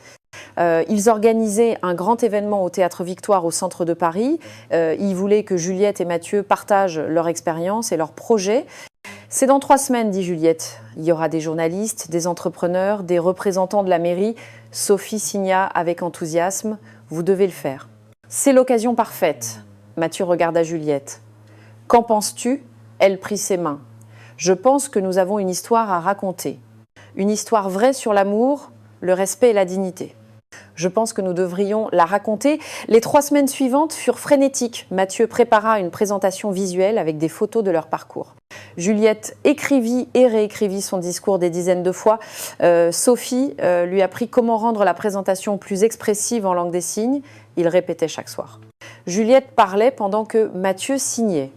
Speaker 1: Ils organisaient un grand événement au Théâtre Victoire au centre de Paris. Ils voulaient que Juliette et Mathieu partagent leur expérience et leurs projets. « C'est dans 3 semaines, dit Juliette. Il y aura des journalistes, des entrepreneurs, des représentants de la mairie. » Sophie signa avec enthousiasme. « Vous devez le faire. » « C'est l'occasion parfaite. » Mathieu regarda Juliette. « Qu'en penses-tu » Elle prit ses mains. « Je pense que nous avons une histoire à raconter. Une histoire vraie sur l'amour, le respect et la dignité. Je pense que nous devrions la raconter. » Les 3 semaines suivantes furent frénétiques. Mathieu prépara une présentation visuelle avec des photos de leur parcours. Juliette écrivit et réécrivit son discours des dizaines de fois. Sophie lui apprit comment rendre la présentation plus expressive en langue des signes. Il répétait chaque soir. Juliette parlait pendant que Mathieu signait.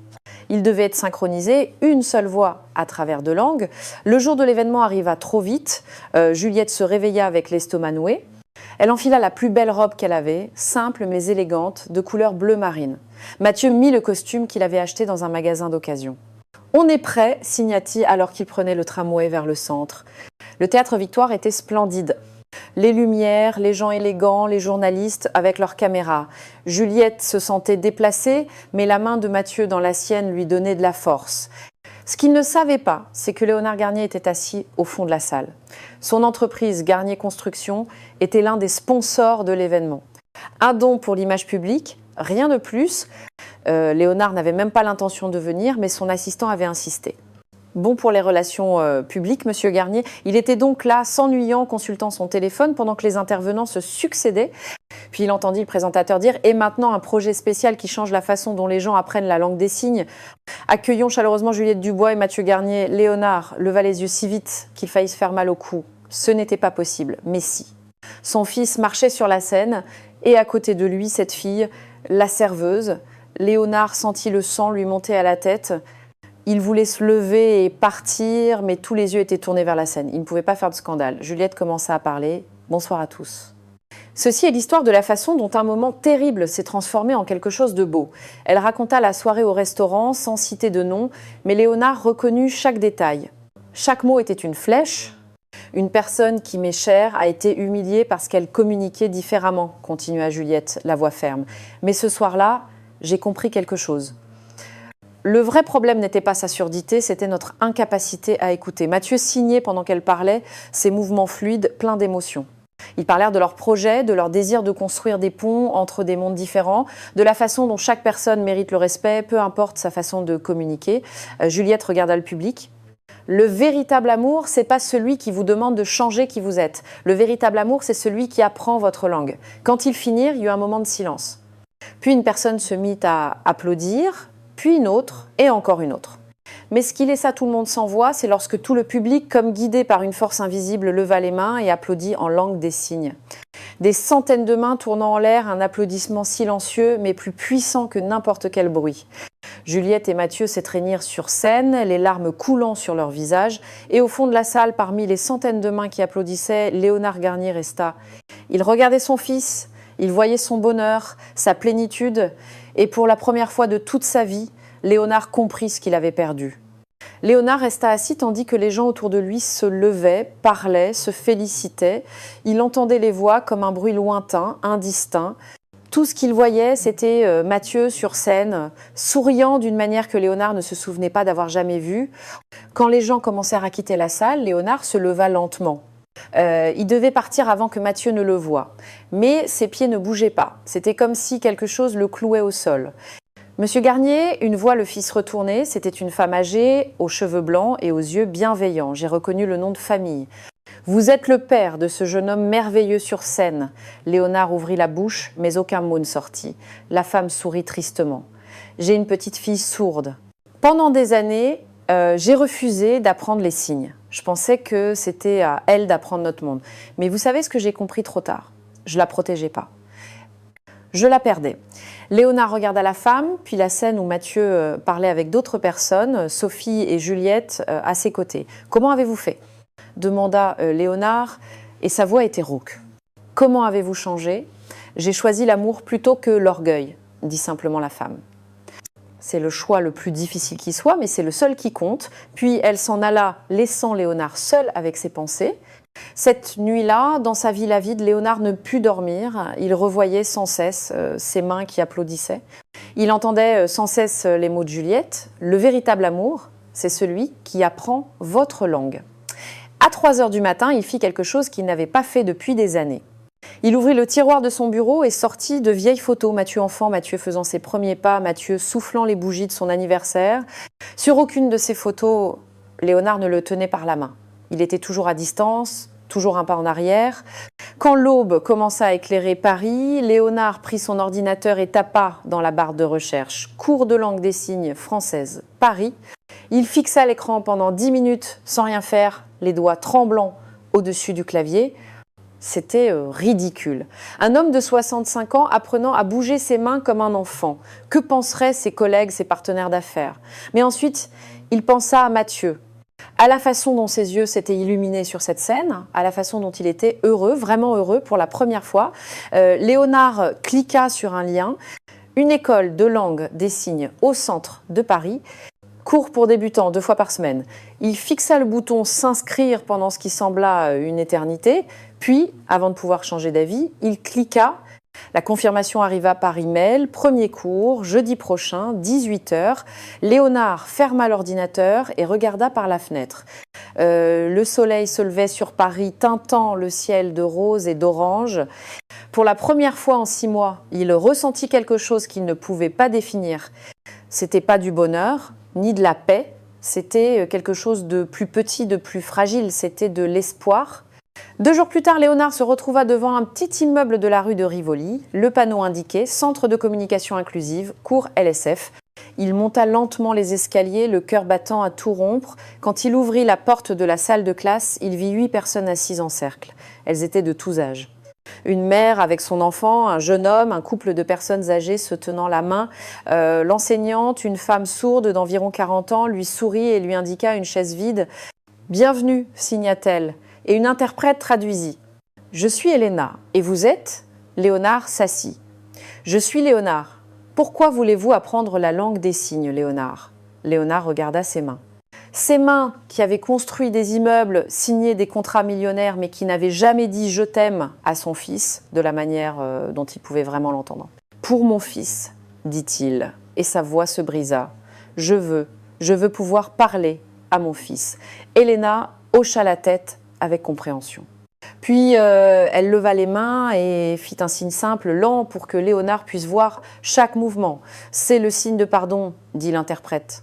Speaker 1: Il devait être synchronisé, une seule voix à travers 2 langues. Le jour de l'événement arriva trop vite. Juliette se réveilla avec l'estomac noué. Elle enfila la plus belle robe qu'elle avait, simple mais élégante, de couleur bleu marine. Mathieu mit le costume qu'il avait acheté dans un magasin d'occasion. « On est prêt », signa-t-il alors qu'il prenait le tramway vers le centre. Le Théâtre Victoire était splendide. Les lumières, les gens élégants, les journalistes avec leurs caméras. Juliette se sentait déplacée, mais la main de Mathieu dans la sienne lui donnait de la force. Ce qu'il ne savait pas, c'est que Léonard Garnier était assis au fond de la salle. Son entreprise Garnier Construction était l'un des sponsors de l'événement. Un don pour l'image publique, rien de plus. Léonard n'avait même pas l'intention de venir, mais son assistant avait insisté. Bon pour les relations publiques, Monsieur Garnier. Il était donc là, s'ennuyant, consultant son téléphone, pendant que les intervenants se succédaient. Puis il entendit le présentateur dire « Et maintenant, un projet spécial qui change la façon dont les gens apprennent la langue des signes. Accueillons chaleureusement Juliette Dubois et Mathieu Garnier. » Léonard leva les yeux si vite qu'il faillit se faire mal au cou. Ce n'était pas possible, mais si. Son fils marchait sur la scène, et à côté de lui, cette fille, la serveuse. Léonard sentit le sang lui monter à la tête. Il voulait se lever et partir, mais tous les yeux étaient tournés vers la scène. Il ne pouvait pas faire de scandale. Juliette commença à parler. « Bonsoir à tous. » Ceci est l'histoire de la façon dont un moment terrible s'est transformé en quelque chose de beau. Elle raconta la soirée au restaurant, sans citer de nom, mais Léonard reconnut chaque détail. Chaque mot était une flèche. Une personne qui m'est chère a été humiliée parce qu'elle communiquait différemment, continua Juliette, la voix ferme. Mais ce soir-là, j'ai compris quelque chose. Le vrai problème n'était pas sa surdité, c'était notre incapacité à écouter. Mathieu signait pendant qu'elle parlait, ses mouvements fluides, pleins d'émotions. Ils parlèrent de leurs projets, de leur désir de construire des ponts entre des mondes différents, de la façon dont chaque personne mérite le respect, peu importe sa façon de communiquer. Juliette regarda le public. Le véritable amour, c'est pas celui qui vous demande de changer qui vous êtes. Le véritable amour, c'est celui qui apprend votre langue. Quand ils finirent, il y eut un moment de silence. Puis une personne se mit à applaudir, puis une autre, et encore une autre. Mais ce qui laissa tout le monde sans voix, c'est lorsque tout le public, comme guidé par une force invisible, leva les mains et applaudit en langue des signes. Des centaines de mains tournant en l'air, un applaudissement silencieux, mais plus puissant que n'importe quel bruit. Juliette et Mathieu s'étreignirent sur scène, les larmes coulant sur leurs visages, et au fond de la salle, parmi les centaines de mains qui applaudissaient, Léonard Garnier resta. Il regardait son fils, il voyait son bonheur, sa plénitude, et pour la première fois de toute sa vie, Léonard comprit ce qu'il avait perdu. Léonard resta assis tandis que les gens autour de lui se levaient, parlaient, se félicitaient. Il entendait les voix comme un bruit lointain, indistinct. Tout ce qu'il voyait, c'était Mathieu sur scène, souriant d'une manière que Léonard ne se souvenait pas d'avoir jamais vue. Quand les gens commencèrent à quitter la salle, Léonard se leva lentement. Il devait partir avant que Mathieu ne le voie. Mais ses pieds ne bougeaient pas. C'était comme si quelque chose le clouait au sol. Monsieur Garnier, une voix le fit se retourner. C'était une femme âgée, aux cheveux blancs et aux yeux bienveillants. J'ai reconnu le nom de famille. Vous êtes le père de ce jeune homme merveilleux sur scène. Léonard ouvrit la bouche, mais aucun mot ne sortit. La femme sourit tristement. J'ai une petite fille sourde. Pendant des années, j'ai refusé d'apprendre les signes. Je pensais que c'était à elle d'apprendre notre monde. Mais vous savez ce que j'ai compris trop tard? Je la protégeais pas. Je la perdais. Léonard regarda la femme, puis la scène où Mathieu parlait avec d'autres personnes, Sophie et Juliette à ses côtés. « Comment avez-vous fait ?» demanda Léonard, et sa voix était rauque. « Comment avez-vous changé ? J'ai choisi l'amour plutôt que l'orgueil, » dit simplement la femme. C'est le choix le plus difficile qui soit, mais c'est le seul qui compte. Puis elle s'en alla, laissant Léonard seul avec ses pensées. Cette nuit-là, dans sa ville avide, Léonard ne put dormir. Il revoyait sans cesse ses mains qui applaudissaient. Il entendait sans cesse les mots de Juliette. Le véritable amour, c'est celui qui apprend votre langue. À 3 heures du matin, il fit quelque chose qu'il n'avait pas fait depuis des années. Il ouvrit le tiroir de son bureau et sortit de vieilles photos. Mathieu enfant, Mathieu faisant ses premiers pas, Mathieu soufflant les bougies de son anniversaire. Sur aucune de ces photos, Léonard ne le tenait par la main. Il était toujours à distance, toujours un pas en arrière. Quand l'aube commença à éclairer Paris, Léonard prit son ordinateur et tapa dans la barre de recherche « Cours de langue des signes française, Paris ». Il fixa l'écran pendant 10 minutes sans rien faire, les doigts tremblants au-dessus du clavier. C'était ridicule. Un homme de 65 ans apprenant à bouger ses mains comme un enfant. Que penseraient ses collègues, ses partenaires d'affaires? Mais ensuite, il pensa à Mathieu, à la façon dont ses yeux s'étaient illuminés sur cette scène, à la façon dont il était heureux, vraiment heureux pour la première fois. Léonard cliqua sur un lien. Une école de langue des signes au centre de Paris. Cours pour débutants 2 fois par semaine. Il fixa le bouton « S'inscrire » pendant ce qui sembla une éternité. Puis, avant de pouvoir changer d'avis, il cliqua. La confirmation arriva par email. Premier cours, jeudi prochain, 18 h. Léonard ferma l'ordinateur et regarda par la fenêtre. Le soleil se levait sur Paris, teintant le ciel de rose et d'orange. Pour la première fois en 6 mois, il ressentit quelque chose qu'il ne pouvait pas définir. C'était pas du bonheur, ni de la paix. C'était quelque chose de plus petit, de plus fragile. C'était de l'espoir. 2 jours plus tard, Léonard se retrouva devant un petit immeuble de la rue de Rivoli. Le panneau indiquait « Centre de communication inclusive, cours LSF ». Il monta lentement les escaliers, le cœur battant à tout rompre. Quand il ouvrit la porte de la salle de classe, il vit 8 personnes assises en cercle. Elles étaient de tous âges. Une mère avec son enfant, un jeune homme, un couple de personnes âgées se tenant la main. L'enseignante, une femme sourde d'environ 40 ans, lui sourit et lui indiqua une chaise vide. « Bienvenue », signa-t-elle. Et une interprète traduisit. « Je suis Elena. Et vous êtes ?» Léonard s'assit. « Je suis Léonard. Pourquoi voulez-vous apprendre la langue des signes, Léonard ?» Léonard regarda ses mains. Ses mains qui avaient construit des immeubles, signé des contrats millionnaires, mais qui n'avaient jamais dit « je t'aime » à son fils, de la manière dont il pouvait vraiment l'entendre. « Pour mon fils », dit-il, et sa voix se brisa. « Je veux pouvoir parler à mon fils. » Elena hocha la tête avec compréhension. Puis elle leva les mains et fit un signe simple, lent, pour que Léonard puisse voir chaque mouvement. « C'est le signe de pardon », dit l'interprète.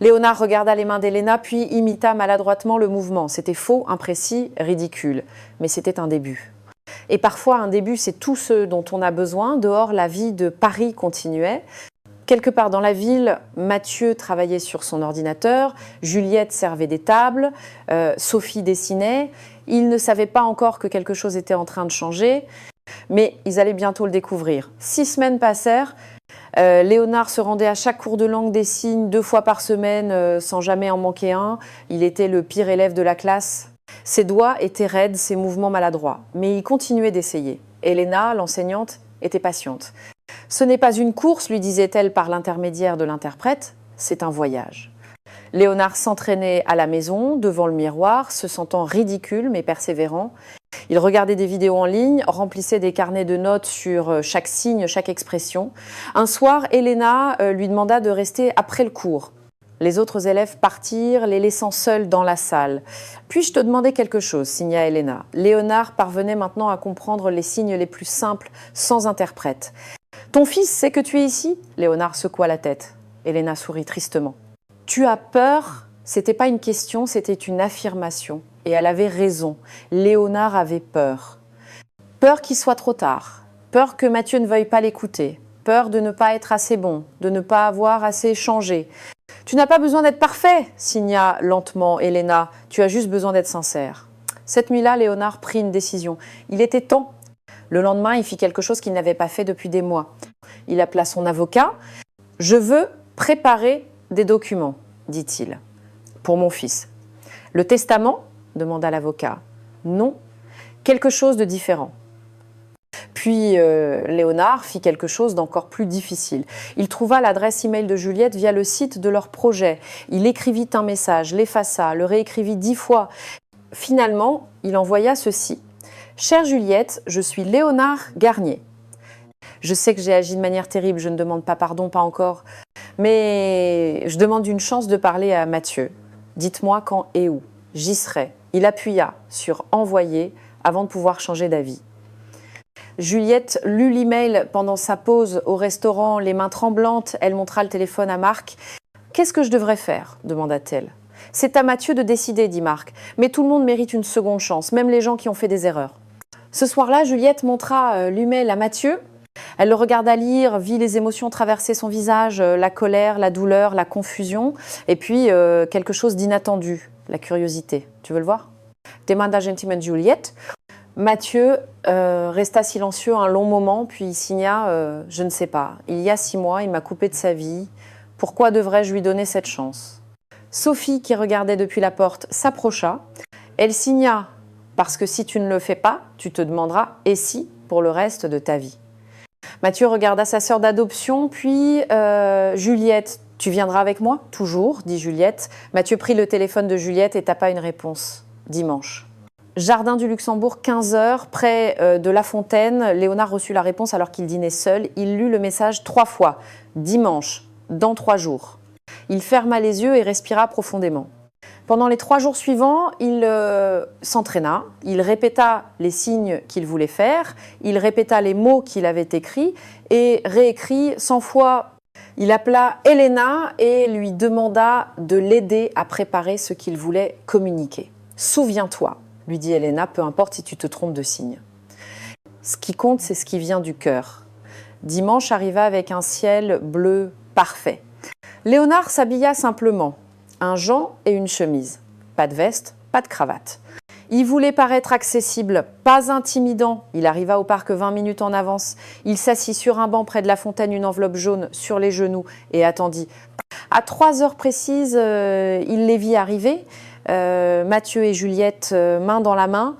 Speaker 1: Léonard regarda les mains d'Elena, puis imita maladroitement le mouvement. C'était faux, imprécis, ridicule, mais c'était un début. Et parfois, un début, c'est tout ce dont on a besoin. Dehors, la vie de Paris continuait. Quelque part dans la ville, Mathieu travaillait sur son ordinateur, Juliette servait des tables, Sophie dessinait. Ils ne savaient pas encore que quelque chose était en train de changer, mais ils allaient bientôt le découvrir. 6 semaines passèrent. Léonard se rendait à chaque cours de langue des signes 2 fois par semaine sans jamais en manquer un. Il était le pire élève de la classe. Ses doigts étaient raides, ses mouvements maladroits. Mais il continuait d'essayer. Elena, l'enseignante, était patiente. « Ce n'est pas une course, lui disait-elle par l'intermédiaire de l'interprète, c'est un voyage. » Léonard s'entraînait à la maison, devant le miroir, se sentant ridicule mais persévérant. Il regardait des vidéos en ligne, remplissait des carnets de notes sur chaque signe, chaque expression. Un soir, Elena lui demanda de rester après le cours. Les autres élèves partirent, les laissant seuls dans la salle. « Puis-je te demander quelque chose ?» signa Elena. Léonard parvenait maintenant à comprendre les signes les plus simples, sans interprète. « Ton fils sait que tu es ici ?» Léonard secoua la tête. Elena sourit tristement. « Tu as peur ?» C'était pas une question, c'était une affirmation. Et elle avait raison. Léonard avait peur. Peur qu'il soit trop tard. Peur que Mathieu ne veuille pas l'écouter. Peur de ne pas être assez bon, de ne pas avoir assez changé. « Tu n'as pas besoin d'être parfait !» signa lentement Elena. « Tu as juste besoin d'être sincère. » Cette nuit-là, Léonard prit une décision. Il était temps. Le lendemain, il fit quelque chose qu'il n'avait pas fait depuis des mois. Il appela son avocat. « Je veux préparer des documents, dit-il, pour mon fils. »« Le testament ?» demanda l'avocat. « Non, quelque chose de différent. » Puis Léonard fit quelque chose d'encore plus difficile. Il trouva l'adresse email de Juliette via le site de leur projet. Il écrivit un message, l'effaça, le réécrivit 10 fois. Finalement, il envoya ceci. « Chère Juliette, je suis Léonard Garnier. Je sais que j'ai agi de manière terrible, je ne demande pas pardon, pas encore, mais je demande une chance de parler à Mathieu. Dites-moi quand et où. J'y serai. » Il appuya sur « Envoyer » avant de pouvoir changer d'avis. Juliette lut l'email pendant sa pause au restaurant, les mains tremblantes. Elle montra le téléphone à Marc. « Qu'est-ce que je devrais faire ?» demanda-t-elle. « C'est à Mathieu de décider, dit Marc. Mais tout le monde mérite une seconde chance, même les gens qui ont fait des erreurs. » Ce soir-là, Juliette montra l'email à Mathieu. Elle le regarda lire, vit les émotions traverser son visage, la colère, la douleur, la confusion, et puis quelque chose d'inattendu, la curiosité. Tu veux le voir ? Demanda gentiment Juliette. Mathieu resta silencieux un long moment, puis il signa « Je ne sais pas. Il y a 6 mois, il m'a coupé de sa vie. Pourquoi devrais-je lui donner cette chance ?» Sophie, qui regardait depuis la porte, s'approcha. Elle signa « Parce que si tu ne le fais pas, tu te demanderas « Et si ?» pour le reste de ta vie. Mathieu regarda sa sœur d'adoption, puis « Juliette, tu viendras avec moi ?»« Toujours, dit Juliette. » Mathieu prit le téléphone de Juliette et tapa une réponse. Dimanche. Jardin du Luxembourg, 15h, près de La Fontaine. Léonard reçut la réponse alors qu'il dînait seul. Il lut le message 3 fois. Dimanche, dans 3 jours. Il ferma les yeux et respira profondément. Pendant les 3 jours suivants, il s'entraîna. Il répéta les signes qu'il voulait faire. Il répéta les mots qu'il avait écrits et réécrit 100 fois. Il appela Elena et lui demanda de l'aider à préparer ce qu'il voulait communiquer. « Souviens-toi », lui dit Elena, « peu importe si tu te trompes de signe. Ce qui compte, c'est ce qui vient du cœur. » Dimanche arriva avec un ciel bleu parfait. Léonard s'habilla simplement. Un jean et une chemise. Pas de veste, pas de cravate. Il voulait paraître accessible, pas intimidant. Il arriva au parc 20 minutes en avance. Il s'assit sur un banc près de la fontaine, une enveloppe jaune sur les genoux et attendit. À 3 heures précises, il les vit arriver. Mathieu et Juliette, main dans la main.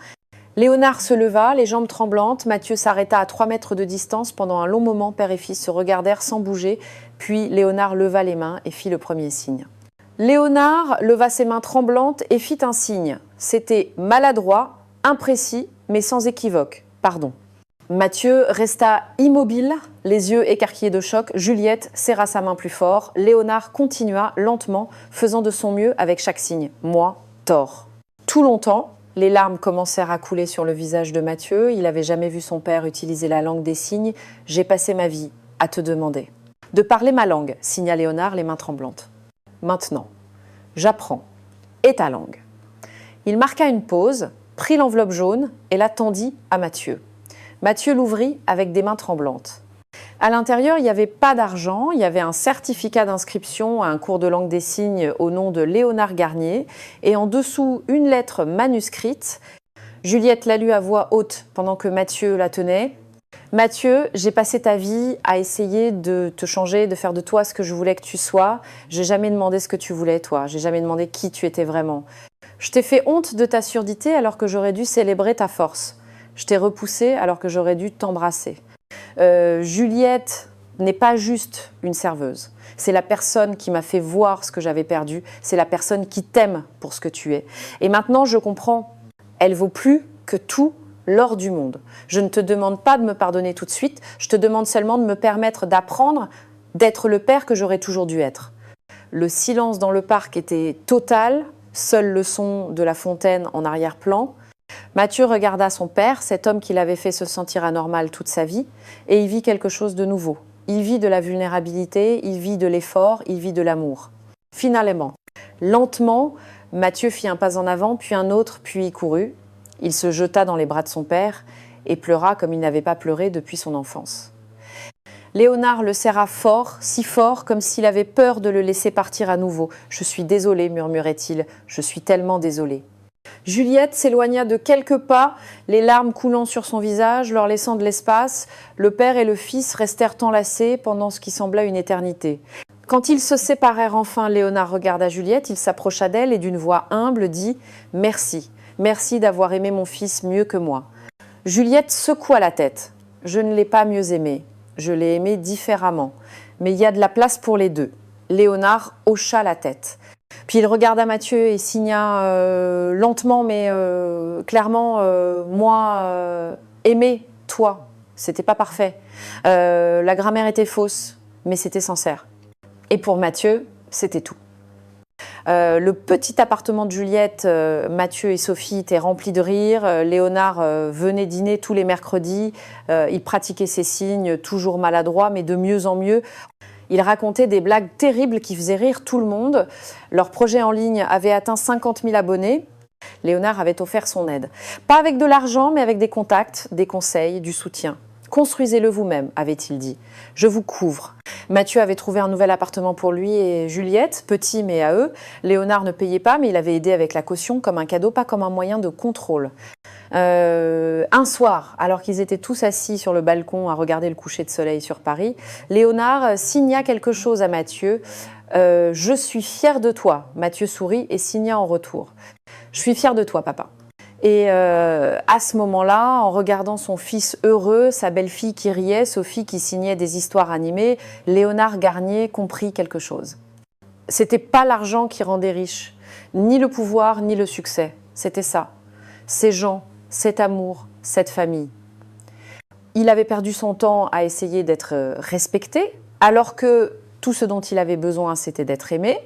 Speaker 1: Léonard se leva, les jambes tremblantes. Mathieu s'arrêta à 3 mètres de distance. Pendant un long moment, père et fils se regardèrent sans bouger. Puis Léonard leva les mains et fit le premier signe. Léonard leva ses mains tremblantes et fit un signe. C'était maladroit, imprécis, mais sans équivoque. Pardon. Mathieu resta immobile, les yeux écarquillés de choc. Juliette serra sa main plus fort. Léonard continua lentement, faisant de son mieux avec chaque signe. Moi, tort. Tout longtemps, les larmes commencèrent à couler sur le visage de Mathieu. Il n'avait jamais vu son père utiliser la langue des signes. « J'ai passé ma vie à te demander. »« De parler ma langue, » signa Léonard, les mains tremblantes. Maintenant, j'apprends. Et ta langue. Il marqua une pause, prit l'enveloppe jaune et la tendit à Mathieu. Mathieu l'ouvrit avec des mains tremblantes. À l'intérieur, il n'y avait pas d'argent, il y avait un certificat d'inscription à un cours de langue des signes au nom de Léonard Garnier et en dessous, une lettre manuscrite. Juliette la lut à voix haute pendant que Mathieu la tenait. « Mathieu, j'ai passé ta vie à essayer de te changer, de faire de toi ce que je voulais que tu sois. J'ai jamais demandé ce que tu voulais, toi. J'ai jamais demandé qui tu étais vraiment. Je t'ai fait honte de ta surdité alors que j'aurais dû célébrer ta force. Je t'ai repoussé alors que j'aurais dû t'embrasser. Juliette n'est pas juste une serveuse. C'est la personne qui m'a fait voir ce que j'avais perdu. C'est la personne qui t'aime pour ce que tu es. Et maintenant, je comprends. Elle vaut plus que tout l'or du monde. Je ne te demande pas de me pardonner tout de suite. Je te demande seulement de me permettre d'apprendre d'être le père que j'aurais toujours dû être. » Le silence dans le parc était total. Seul le son de la fontaine en arrière-plan. Mathieu regarda son père, cet homme qui l'avait fait se sentir anormal toute sa vie, et il vit quelque chose de nouveau. Il vit de la vulnérabilité, il vit de l'effort, il vit de l'amour. Finalement, lentement, Mathieu fit un pas en avant, puis un autre, puis courut. Il se jeta dans les bras de son père et pleura comme il n'avait pas pleuré depuis son enfance. Léonard le serra fort, si fort, comme s'il avait peur de le laisser partir à nouveau. « Je suis désolé, murmurait-il, je suis tellement désolé. » Juliette s'éloigna de quelques pas, les larmes coulant sur son visage, leur laissant de l'espace. Le père et le fils restèrent enlacés pendant ce qui sembla une éternité. Quand ils se séparèrent enfin, Léonard regarda Juliette, il s'approcha d'elle et d'une voix humble dit « Merci, merci d'avoir aimé mon fils mieux que moi ». Juliette secoua la tête. « Je ne l'ai pas mieux aimé, je l'ai aimé différemment, mais il y a de la place pour les deux ». Léonard hocha la tête. Puis il regarda Mathieu et signa lentement mais clairement moi, aimer, toi. C'était pas parfait. La grammaire était fausse, mais c'était sincère. Et pour Mathieu, c'était tout. Le petit appartement de Juliette, Mathieu et Sophie étaient remplis de rire. Léonard venait dîner tous les mercredis. Il pratiquait ses signes, toujours maladroits, mais de mieux en mieux. Ils racontaient des blagues terribles qui faisaient rire tout le monde. Leur projet en ligne avait atteint 50 000 abonnés. Léonard avait offert son aide. Pas avec de l'argent, mais avec des contacts, des conseils, du soutien. « Construisez-le vous-même », avait-il dit. « Je vous couvre ». Mathieu avait trouvé un nouvel appartement pour lui et Juliette, petit mais à eux. Léonard ne payait pas, mais il avait aidé avec la caution comme un cadeau, pas comme un moyen de contrôle. Un soir, alors qu'ils étaient tous assis sur le balcon à regarder le coucher de soleil sur Paris, Léonard signa quelque chose à Mathieu. « Je suis fier de toi ». Mathieu sourit et signa en retour. « Je suis fier de toi, papa ». Et à ce moment-là, en regardant son fils heureux, sa belle-fille qui riait, Sophie qui signait des histoires animées, Léonard Garnier comprit quelque chose. C'était pas l'argent qui rendait riche, ni le pouvoir, ni le succès. C'était ça. Ces gens, cet amour, cette famille. Il avait perdu son temps à essayer d'être respecté, alors que tout ce dont il avait besoin, c'était d'être aimé.